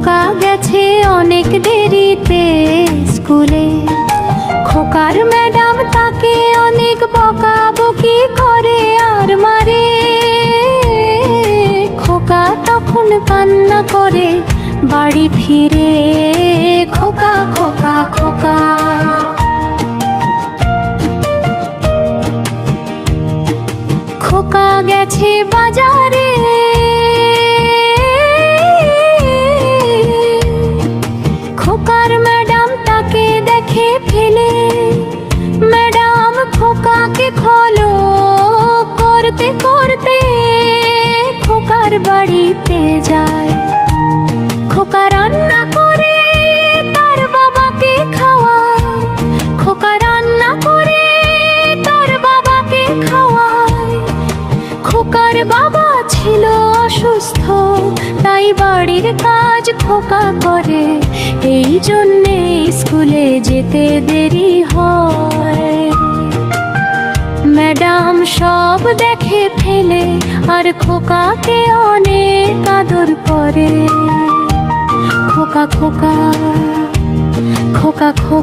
খোকা গেছে অনেক দেরিতে স্কুলে। খোকার ম্যাডাম তাকে অনেক বকাবকি করে আর মারে। খোকা তখন কান্না করে বাড়ি ফিরে। খোকা খোকা খোকা। খোকা গেছে বাজারে। খোকার ম্যাডাম তাকে দেখে ফেলে। ম্যাডাম খোকাকে খোলো করতে করতে খোকার বাড়িতে যায়। খোকা রান্না করে তার বাবাকে খাওয়ায়। খোকা রান্না করে তার বাবাকে খাওয়ায়। খোকার বাবা ছিল অসুস্থ, তাই বাড়ির কাজ খোকা করে। এই জন্যে স্কুলে যেতে দেরি হয়। ম্যাডাম সব দেখে ফেলে আর খোকাকে অনেক আদর করে। খোকা খোকা খোকা খোকা।